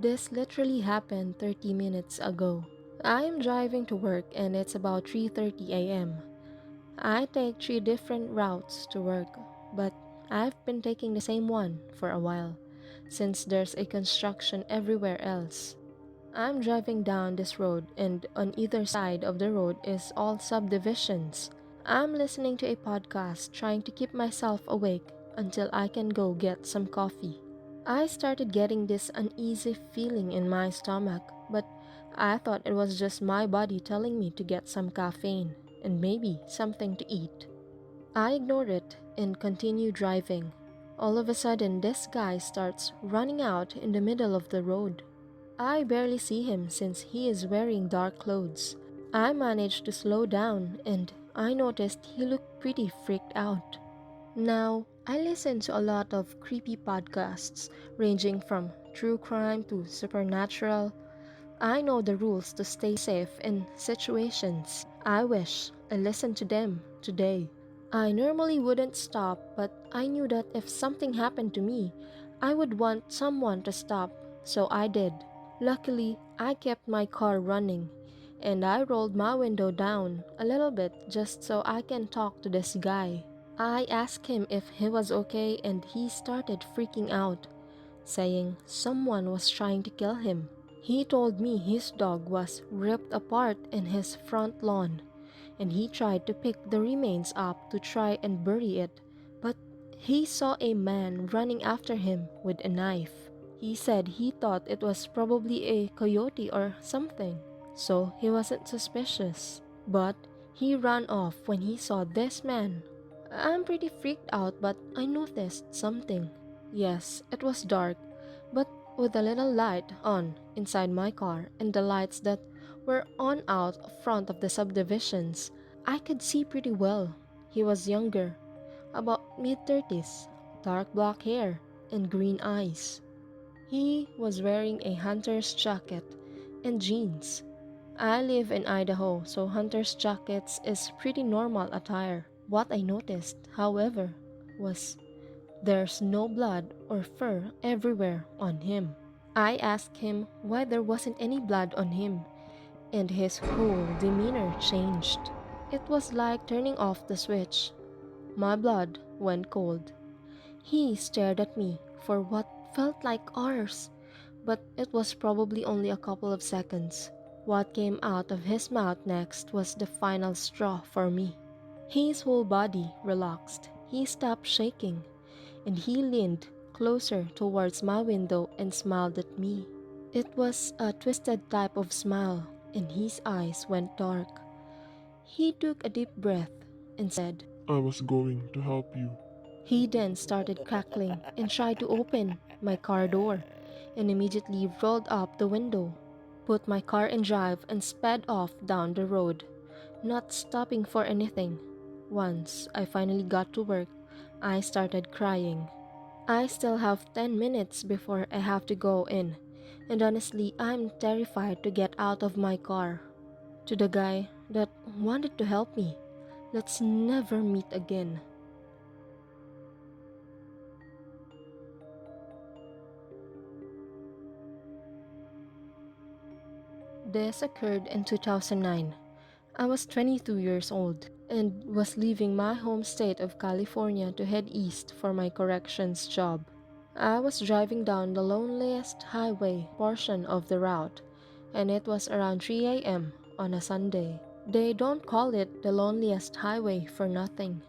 This literally happened 30 minutes ago. I am driving to work and it's about 3:30 a.m. I take 3 different routes to work, but I've been taking the same one for a while, since there's a construction everywhere else. I'm driving down this road and on either side of the road is all subdivisions. I'm listening to a podcast trying to keep myself awake until I can go get some coffee. I started getting this uneasy feeling in my stomach, but I thought it was just my body telling me to get some caffeine and maybe something to eat. I ignored it and continued driving. All of a sudden, this guy starts running out in the middle of the road. I barely see him since he is wearing dark clothes. I managed to slow down and I noticed he looked pretty freaked out. Now, I listen to a lot of creepy podcasts ranging from true crime to supernatural. I know the rules to stay safe in situations. I wish I listened to them today. I normally wouldn't stop, but I knew that if something happened to me, I would want someone to stop, so I did. Luckily, I kept my car running, and I rolled my window down a little bit just so I can talk to this guy. I asked him if he was okay and he started freaking out, saying someone was trying to kill him. He told me his dog was ripped apart in his front lawn, and he tried to pick the remains up to try and bury it, but he saw a man running after him with a knife. He said he thought it was probably a coyote or something, so he wasn't suspicious. But he ran off when he saw this man. I'm pretty freaked out, but I noticed something. Yes, it was dark, but with a little light on inside my car and the lights that were on out front of the subdivisions, I could see pretty well. He was younger, about mid-30s, dark black hair, and green eyes. He was wearing a hunter's jacket and jeans. I live in Idaho, so hunter's jackets is pretty normal attire. What I noticed, however, was there's no blood or fur everywhere on him. I asked him why there wasn't any blood on him, and his whole demeanor changed. It was like turning off the switch. My blood went cold. He stared at me for what felt like hours, but it was probably only a couple of seconds. What came out of his mouth next was the final straw for me. His whole body relaxed. He stopped shaking, and he leaned closer towards my window and smiled at me. It was a twisted type of smile, and his eyes went dark. He took a deep breath and said, I was going to help you. He then started cackling and tried to open my car door and immediately rolled up the window, put my car in drive and sped off down the road, not stopping for anything. Once I finally got to work, I started crying. I still have 10 minutes before I have to go in, and honestly, I'm terrified to get out of my car. To the guy that wanted to help me, let's never meet again. This occurred in 2009. I was 22 years old and was leaving my home state of California to head east for my corrections job. I was driving down the loneliest highway portion of the route, and it was around 3 a.m. on a Sunday. They don't call it the loneliest highway for nothing.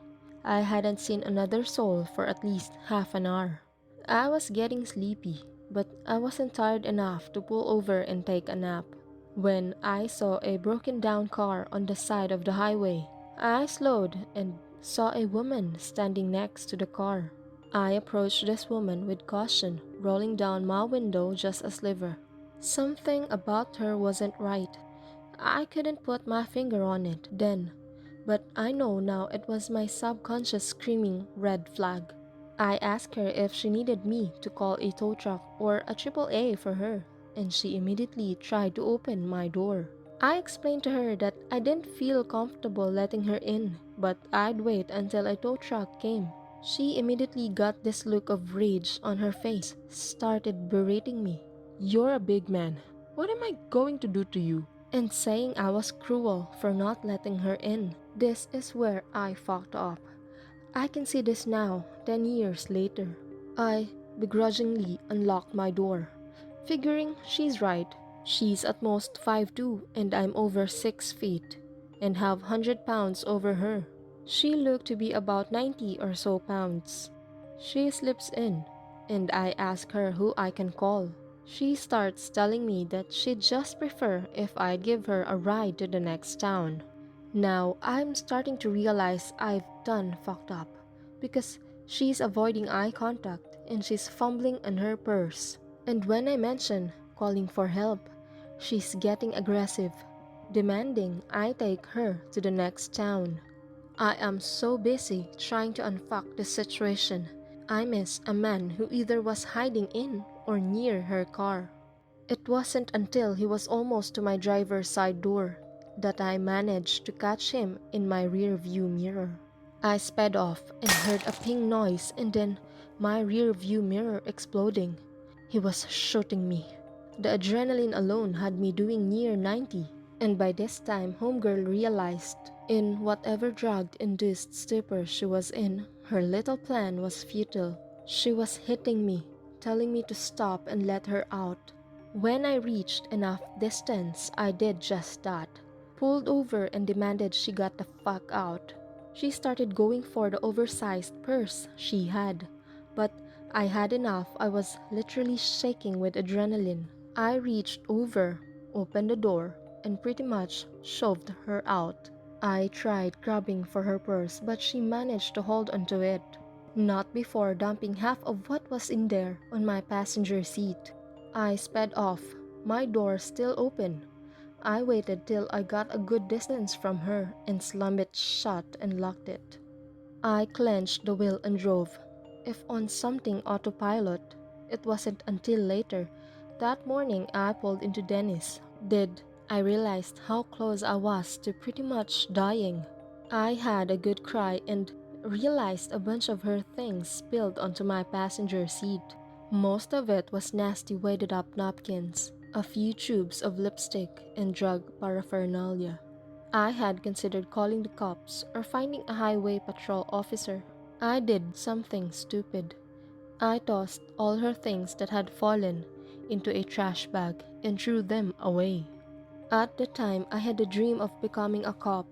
I hadn't seen another soul for at least half an hour. I was getting sleepy, but I wasn't tired enough to pull over and take a nap. When I saw a broken down car on the side of the highway, I slowed and saw a woman standing next to the car. I approached this woman with caution, rolling down my window just a sliver. Something about her wasn't right. I couldn't put my finger on it then, but I know now it was my subconscious screaming red flag. I asked her if she needed me to call a tow truck or a AAA for her, and she immediately tried to open my door. I explained to her that I didn't feel comfortable letting her in, but I'd wait until a tow truck came. She immediately got this look of rage on her face, started berating me. "You're a big man. What am I going to do to you?" And saying I was cruel for not letting her in. This is where I fucked up. I can see this now, 10 years later. I begrudgingly unlocked my door, figuring she's right. She's at most 5'2" and I'm over 6 feet, and have 100 pounds over her. She looked to be about 90 or so pounds. She slips in, and I ask her who I can call. She starts telling me that she'd just prefer if I give her a ride to the next town. Now I'm starting to realize I've done fucked up because she's avoiding eye contact and she's fumbling in her purse. And when I mention calling for help, she's getting aggressive, demanding I take her to the next town. I am so busy trying to unfuck the situation, I miss a man who either was hiding in or near her car. It wasn't until he was almost to my driver's side door that I managed to catch him in my rear view mirror. I sped off and heard a ping noise and then my rear view mirror exploding. He was shooting me. The adrenaline alone had me doing near 90, and by this time homegirl realized in whatever drug-induced stupor she was in, her little plan was futile. She was hitting me, telling me to stop and let her out. When I reached enough distance, I did just that. Pulled over and demanded she got the fuck out. She started going for the oversized purse she had, but I had enough. I was literally shaking with adrenaline. I reached over, opened the door, and pretty much shoved her out. I tried grabbing for her purse, but she managed to hold onto it. Not before dumping half of what was in there on my passenger seat. I sped off, my door still open. I waited till I got a good distance from her and slammed it shut and locked it. I clenched the wheel and drove. If on something autopilot, it wasn't until later that morning I pulled into Dennis. Did I realized how close I was to pretty much dying. I had a good cry and realized a bunch of her things spilled onto my passenger seat. Most of it was nasty weighted up napkins, a few tubes of lipstick, and drug paraphernalia. I had considered calling the cops or finding a highway patrol officer. I did something stupid. I tossed all her things that had fallen into a trash bag and threw them away. At the time, I had a dream of becoming a cop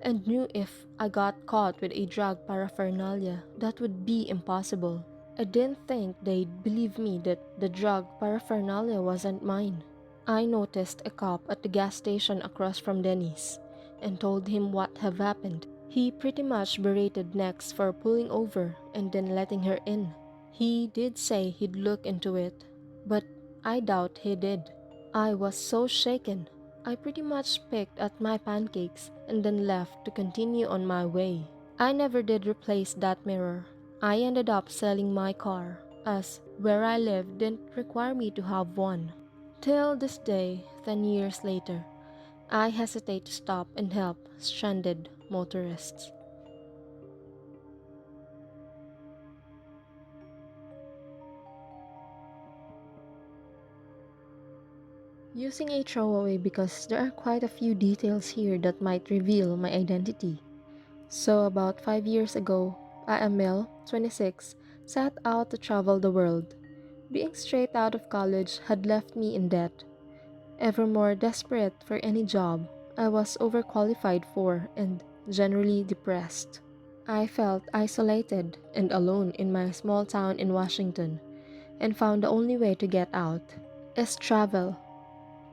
and knew if I got caught with a drug paraphernalia, that would be impossible. I didn't think they'd believe me that the drug paraphernalia wasn't mine. I noticed a cop at the gas station across from Denny's and told him what had happened. He pretty much berated next for pulling over and then letting her in. He did say he'd look into it, but I doubt he did. I was so shaken, I pretty much picked at my pancakes and then left to continue on my way. I never did replace that mirror. I ended up selling my car, as where I live didn't require me to have one. Till this day, 10 years later, I hesitate to stop and help stranded motorists. Using a throwaway because there are quite a few details here that might reveal my identity. So about 5 years ago, I am Mel, 26, set out to travel the world. Being straight out of college had left me in debt. Ever more desperate for any job I was overqualified for and generally depressed. I felt isolated and alone in my small town in Washington and found the only way to get out is travel.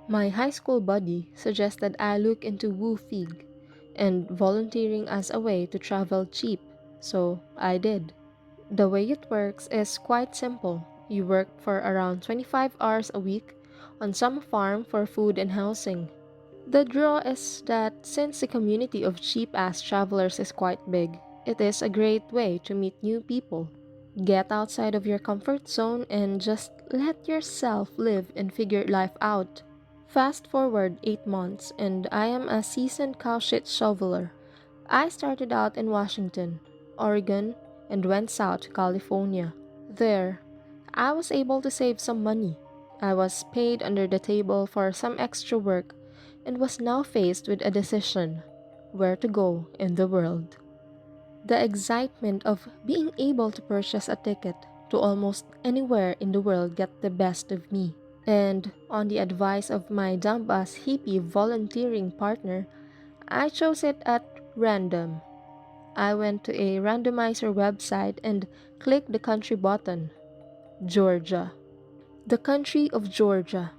My high school buddy suggested I look into WooFig and volunteering as a way to travel cheap, so I did. The way it works is quite simple. You work for around 25 hours a week on some farm for food and housing. The draw is that since the community of cheap-ass travelers is quite big, it is a great way to meet new people. Get outside of your comfort zone and just let yourself live and figure life out. Fast forward 8 months and I am a seasoned cowshit shoveler. I started out in Washington, Oregon, and went south to California. There, I was able to save some money I was paid under the table for some extra work and was now faced with a decision: where to go in the world. The excitement of being able to purchase a ticket to almost anywhere in the world got the best of me. And on the advice of my dumbass hippie volunteering partner, I chose it at random. I went to a randomizer website and clicked the country button. Georgia. The country of Georgia.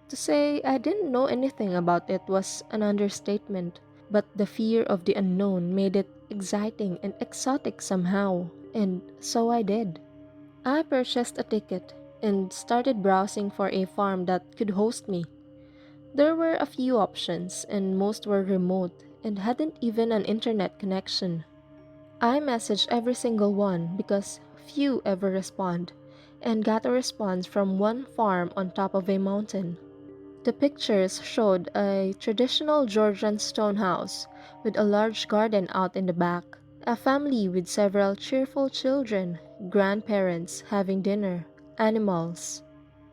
To say I didn't know anything about it was an understatement, but the fear of the unknown made it exciting and exotic somehow, and so I did. I purchased a ticket and started browsing for a farm that could host me. There were a few options, and most were remote and hadn't even an internet connection. I messaged every single one because few ever respond, and got a response from one farm on top of a mountain. The pictures showed a traditional Georgian stone house with a large garden out in the back, a family with several cheerful children, grandparents having dinner, animals.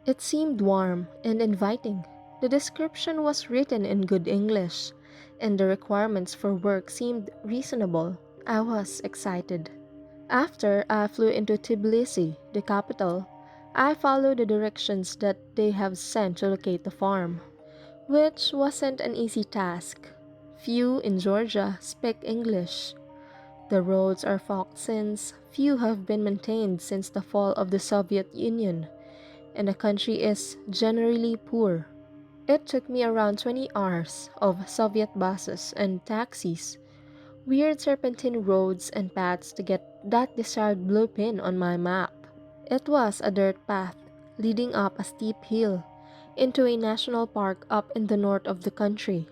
It seemed warm and inviting. The description was written in good English, and the requirements for work seemed reasonable. I was excited. After I flew into Tbilisi, the capital, I followed the directions that they have sent to locate the farm, which wasn't an easy task. Few in Georgia speak English. The roads are fucked since few have been maintained since the fall of the Soviet Union, and the country is generally poor. It took me around 20 hours of Soviet buses and taxis, weird serpentine roads and paths to get that desired blue pin on my map. It was a dirt path leading up a steep hill into a national park up in the north of the country.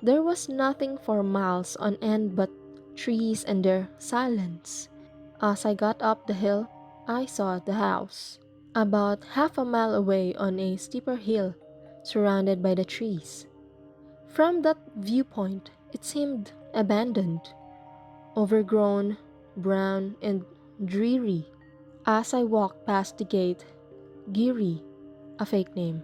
There was nothing for miles on end but trees and their silence. As I got up the hill, I saw the house, about half a mile away on a steeper hill, surrounded by the trees. From that viewpoint, it seemed abandoned, overgrown, brown, and dreary. As I walked past the gate, Giri, a fake name,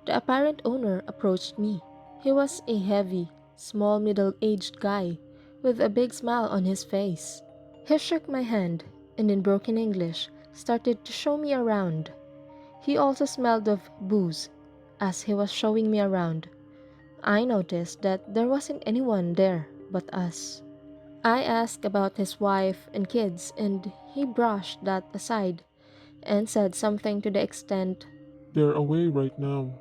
the apparent owner approached me. He was a heavy, small middle-aged guy with a big smile on his face. He shook my hand and in broken English started to show me around. He also smelled of booze as he was showing me around. I noticed that there wasn't anyone there but us. I asked about his wife and kids, and he brushed that aside and said something to the extent, They're away right now.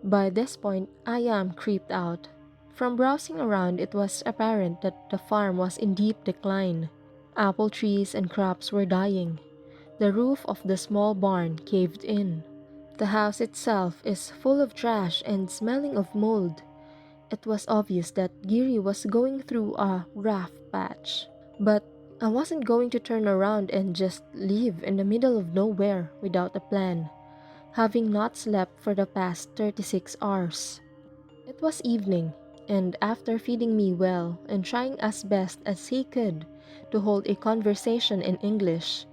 by this point, I am creeped out. From browsing around, it was apparent that the farm was in deep decline. Apple trees and crops were dying. The roof of the small barn caved in. The house itself is full of trash and smelling of mold. It was obvious that Giri was going through a rough patch. But I wasn't going to turn around and just leave in the middle of nowhere without a plan, having not slept for the past 36 hours. It was evening, and after feeding me well and trying as best as he could to hold a conversation in English,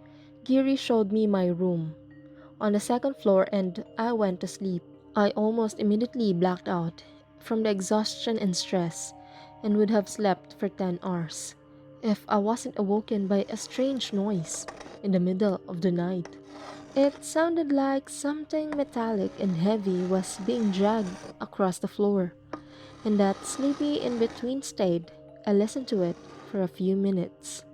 Giri showed me my room on the second floor and I went to sleep. I almost immediately blacked out from the exhaustion and stress and would have slept for 10 hours if I wasn't awoken by a strange noise in the middle of the night. It sounded like something metallic and heavy was being dragged across the floor. In that sleepy in between state, I listened to it for a few minutes,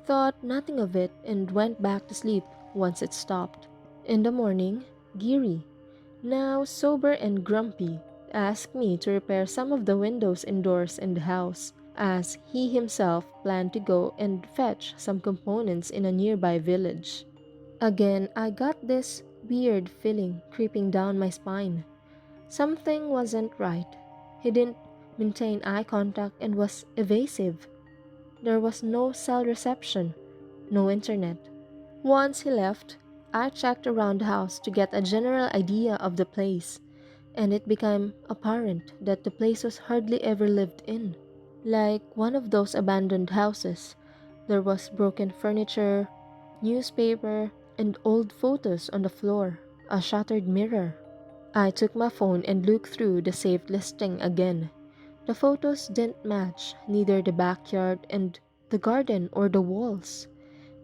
thought nothing of it, and went back to sleep once it stopped. In the morning, Giri, now sober and grumpy, asked me to repair some of the windows and doors in the house, as he himself planned to go and fetch some components in a nearby village. Again, I got this weird feeling creeping down my spine. Something wasn't right. He didn't maintain eye contact and was evasive. There was no cell reception, no internet. Once he left, I checked around the house to get a general idea of the place, and it became apparent that the place was hardly ever lived in. Like one of those abandoned houses, there was broken furniture, newspaper, and old photos on the floor, a shattered mirror. I took my phone and looked through the saved listing again. The photos didn't match, neither the backyard and the garden or the walls.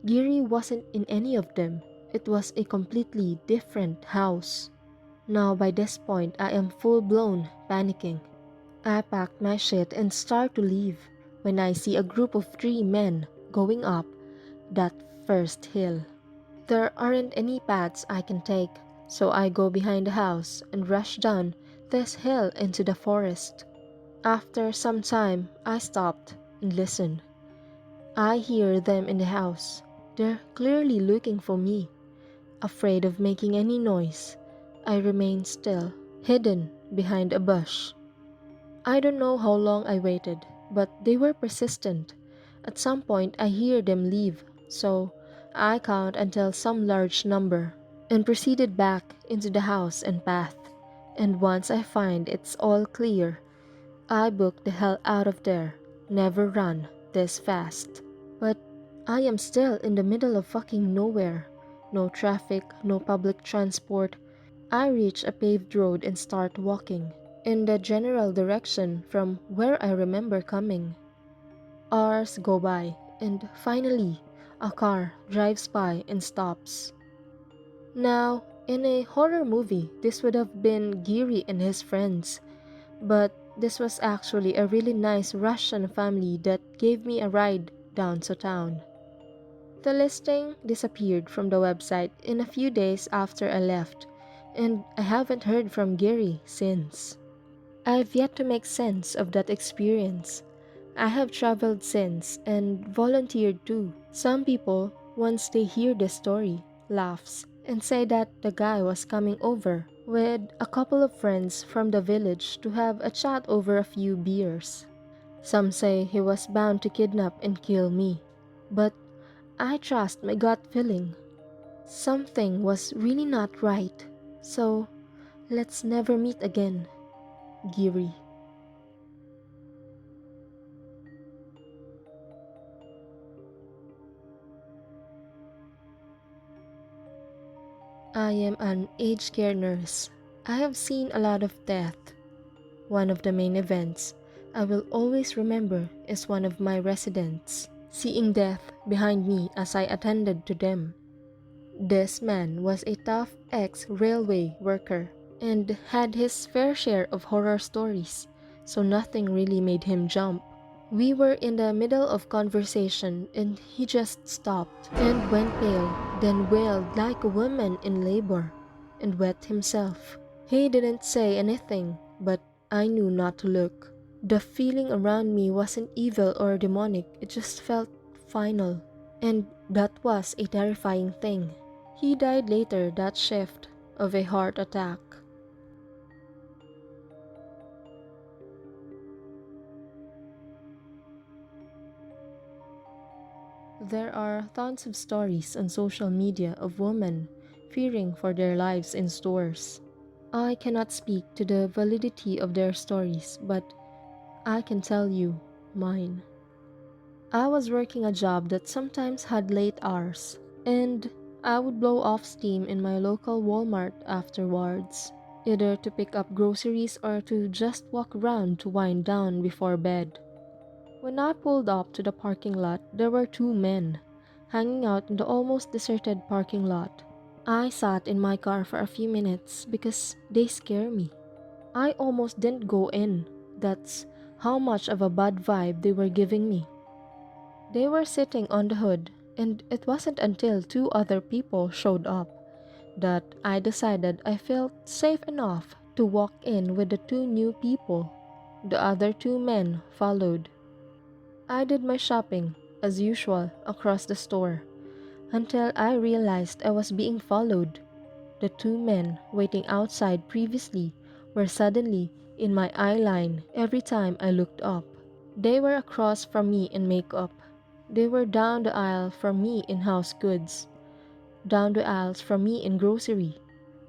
Giri wasn't in any of them. It was a completely different house. Now by this point I am full-blown panicking. I packed my shit and start to leave when I see a group of 3 men going up that first hill. There aren't any paths I can take, so I go behind the house and rush down this hill into the forest. After some time, I stopped and listened. I hear them in the house. They're clearly looking for me. Afraid of making any noise, I remain still, hidden behind a bush. I don't know how long I waited, but they were persistent. At some point, I hear them leave, so I count until some large number and proceeded back into the house and path. And once I find it's all clear, I book the hell out of there. Never run this fast. But I am still in the middle of fucking nowhere. No traffic, no public transport. I reach a paved road and start walking in the general direction from where I remember coming. Hours go by, and finally, a car drives by and stops. Now, in a horror movie, this would have been Giri and his friends, but this was actually a really nice Russian family that gave me a ride down to town. The listing disappeared from the website in a few days after I left, and I haven't heard from Giri since. I've yet to make sense of that experience. I have traveled since and volunteered too. Some people, once they hear the story, laughs and say that the guy was coming over with a couple of friends from the village to have a chat over a few beers. Some say he was bound to kidnap and kill me, but I trust my gut feeling. Something was really not right, so let's never meet again, Giri. I am an aged care nurse. I have seen a lot of death. One of the main events I will always remember is one of my residents seeing death behind me as I attended to them. This man was a tough ex-railway worker and had his fair share of horror stories, so nothing really made him jump. We were in the middle of conversation and he just stopped and went pale, then wailed like a woman in labor and wet himself. He didn't say anything, but I knew not to look. The feeling around me wasn't evil or demonic, it just felt final. And that was a terrifying thing. He died later that shift of a heart attack. There are tons of stories on social media of women fearing for their lives in stores. I cannot speak to the validity of their stories, but I can tell you mine. I was working a job that sometimes had late hours, and I would blow off steam in my local Walmart afterwards, either to pick up groceries or to just walk around to wind down before bed. When I pulled up to the parking lot, there were 2 men hanging out in the almost deserted parking lot. I sat in my car for a few minutes because they scare me. I almost didn't go in. That's how much of a bad vibe they were giving me. They were sitting on the hood, and it wasn't until 2 other people showed up that I decided I felt safe enough to walk in with the 2 new people. The other 2 men followed. I did my shopping, as usual, across the store, until I realized I was being followed. The 2 men waiting outside previously were suddenly in my eye line every time I looked up. They were across from me in makeup. They were down the aisle from me in house goods, down the aisles from me in grocery.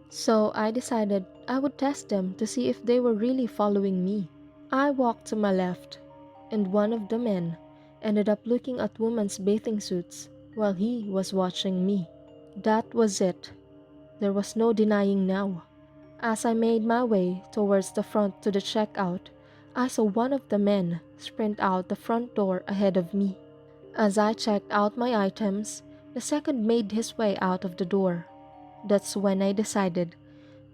So I decided I would test them to see if they were really following me. I walked to my left, and one of the men ended up looking at women's bathing suits while he was watching me. That was it. There was no denying now. As I made my way towards the front to the checkout, I saw one of the men sprint out the front door ahead of me. As I checked out my items, the second made his way out of the door. That's when I decided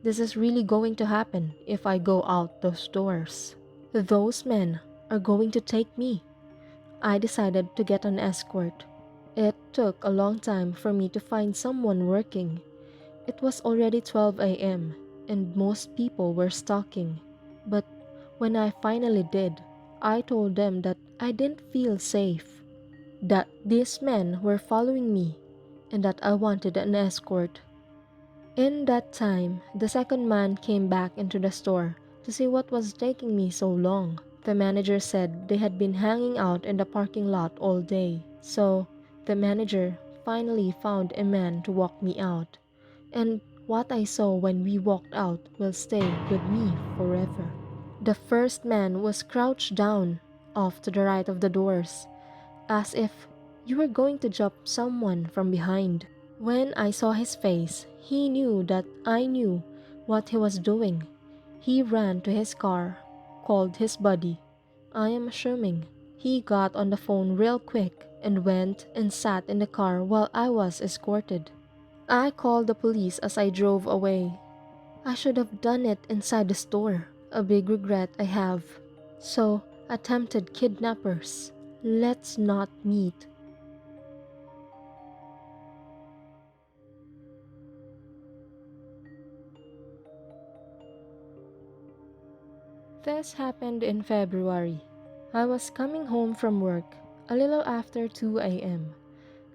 this is really going to happen if I go out those doors. Those men are going to take me. I decided to get an escort. It took a long time for me to find someone working. It was already 12 a.m. and most people were stalking. But when I finally did, I told them that I didn't feel safe, that these men were following me, and that I wanted an escort. In that time, the second man came back into the store to see what was taking me so long. The manager said they had been hanging out in the parking lot all day, so the manager finally found a man to walk me out. And what I saw when we walked out will stay with me forever. The first man was crouched down off to the right of the doors, as if you were going to jump someone from behind. When I saw his face, he knew that I knew what he was doing. He ran to his car, called his buddy. I am assuming he got on the phone real quick and went and sat in the car while I was escorted. I called the police as I drove away. I should have done it inside the store, a big regret I have. So, attempted kidnappers, let's not meet. This happened in February. I was coming home from work a little after 2 a.m.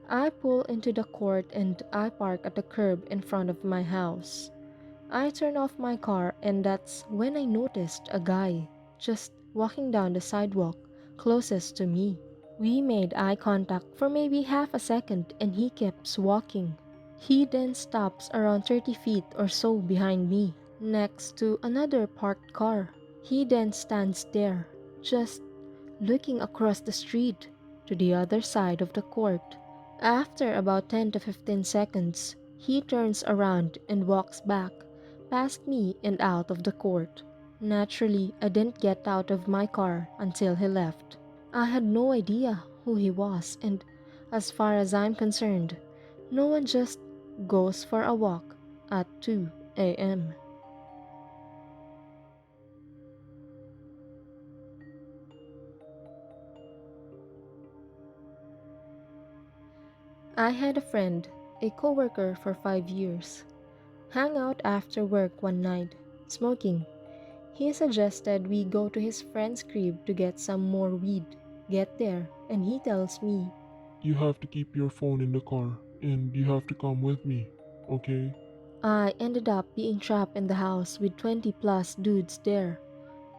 I pull into the court and I park at the curb in front of my house. I turn off my car and that's when I noticed a guy just walking down the sidewalk closest to me. We made eye contact for maybe half a second and he keeps walking. He then stops around 30 feet or so behind me, next to another parked car. He then stands there, just looking across the street to the other side of the court. After about 10 to 15 seconds, he turns around and walks back, past me and out of the court. Naturally, I didn't get out of my car until he left. I had no idea who he was, and as far as I'm concerned, no one just goes for a walk at 2 a.m. I had a friend, a coworker for 5 years, hang out after work one night, smoking. He suggested we go to his friend's crib to get some more weed. Get there, and he tells me, You have to keep your phone in the car and you have to come with me, okay? I ended up being trapped in the house with 20 plus dudes there.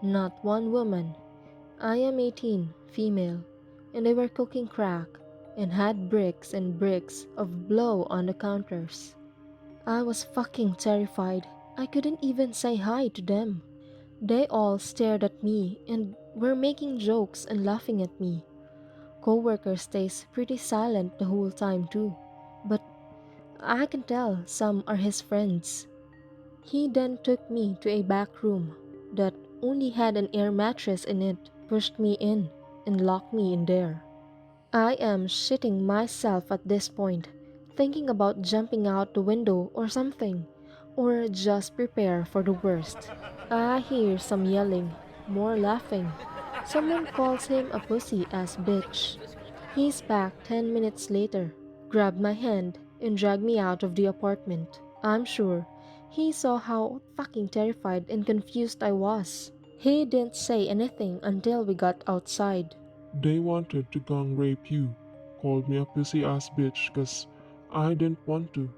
Not one woman. I am 18, female, and they were cooking crack and had bricks and bricks of blow on the counters. I was fucking terrified. I couldn't even say hi to them. They all stared at me and were making jokes and laughing at me. Coworker stays pretty silent the whole time too, but I can tell some are his friends. He then took me to a back room that only had an air mattress in it, pushed me in, and locked me in there. I am shitting myself at this point, thinking about jumping out the window or something, or just prepare for the worst. I hear some yelling, more laughing. Someone calls him a pussy ass bitch. He's back 10 minutes later, grabbed my hand, and dragged me out of the apartment. I'm sure he saw how fucking terrified and confused I was. He didn't say anything until we got outside. They wanted to gang rape you. Called me a pussy ass bitch because I didn't want to.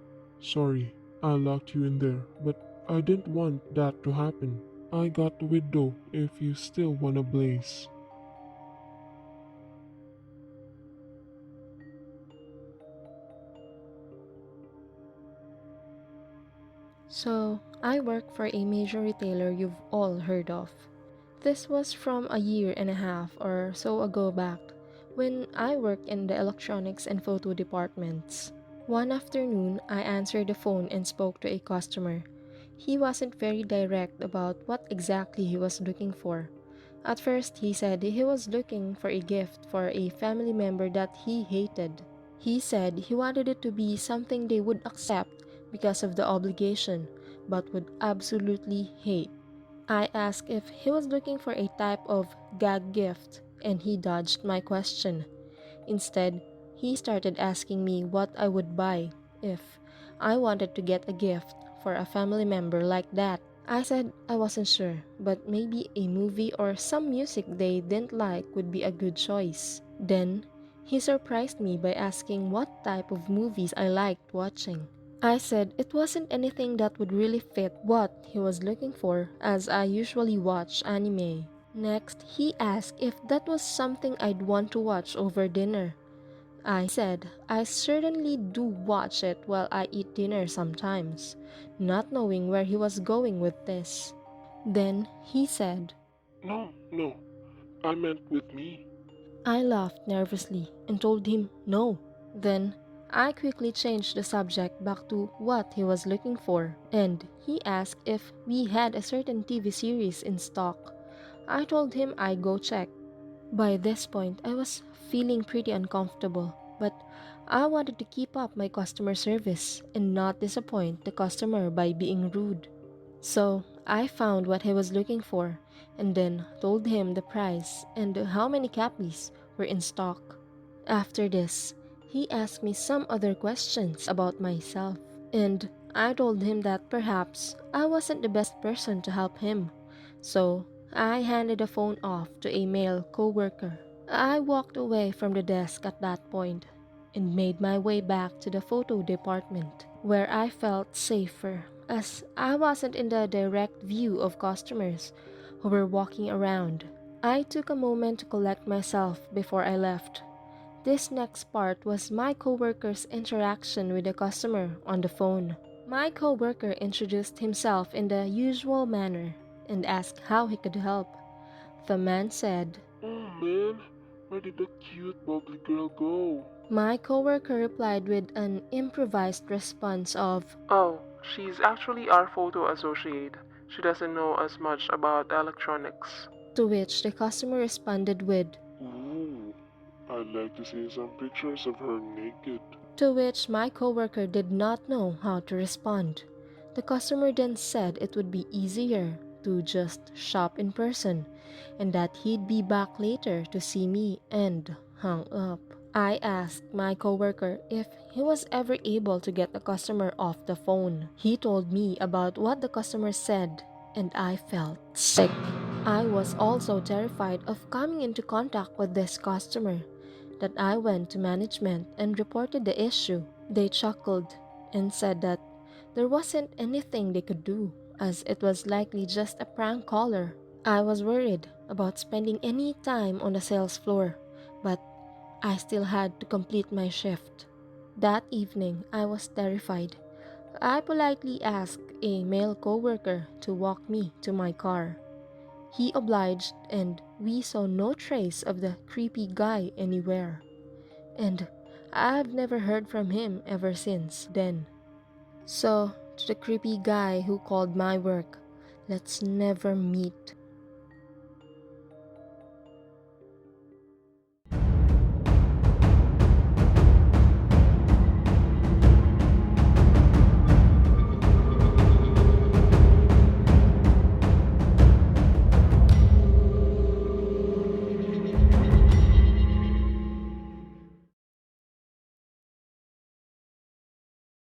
Sorry, I locked you in there, but I didn't want that to happen. I got the window if you still wanna blaze. So, I work for a major retailer you've all heard of. This was from a year and a half or so ago back, when I worked in the electronics and photo departments. One afternoon, I answered the phone and spoke to a customer. He wasn't very direct about what exactly he was looking for. At first, he said he was looking for a gift for a family member that he hated. He said he wanted it to be something they would accept because of the obligation, but would absolutely hate. I asked if he was looking for a type of gag gift, and he dodged my question. Instead, he started asking me what I would buy if I wanted to get a gift for a family member like that. I said I wasn't sure, but maybe a movie or some music they didn't like would be a good choice. Then, he surprised me by asking what type of movies I liked watching. I said it wasn't anything that would really fit what he was looking for, as I usually watch anime. Next, he asked if that was something I'd want to watch over dinner. I said I certainly do watch it while I eat dinner sometimes, not knowing where he was going with this. Then he said, No, no, I meant with me. I laughed nervously and told him no. Then I quickly changed the subject back to what he was looking for, and he asked if we had a certain TV series in stock. I told him I'd go check. By this point, I was feeling pretty uncomfortable, but I wanted to keep up my customer service and not disappoint the customer by being rude. So I found what he was looking for and then told him the price and how many copies were in stock. After this, he asked me some other questions about myself, and I told him that perhaps I wasn't the best person to help him. So I handed the phone off to a male coworker. I walked away from the desk at that point and made my way back to the photo department, where I felt safer as I wasn't in the direct view of customers who were walking around. I took a moment to collect myself before I left. This next part was my coworker's interaction with the customer on the phone. My coworker introduced himself in the usual manner and asked how he could help. The man said, Oh man, where did the cute bubbly girl go? my coworker replied with an improvised response of, Oh, she's actually our photo associate. She doesn't know as much about electronics. to which the customer responded with, Ooh, I'd like to see some pictures of her naked. to which my coworker did not know how to respond. The customer then said it would be easier to just shop in person and that he'd be back later to see me and hung up. I asked my coworker if he was ever able to get a customer off the phone. He told me about what the customer said and I felt sick. I was also terrified of coming into contact with this customer that I went to management and reported the issue. They chuckled and said that there wasn't anything they could do, as it was likely just a prank caller. I was worried about spending any time on the sales floor, but I still had to complete my shift. That evening, I was terrified. I politely asked a male coworker to walk me to my car. He obliged, and we saw no trace of the creepy guy anywhere. And I've never heard from him ever since then. So, to the creepy guy who called my work, let's never meet.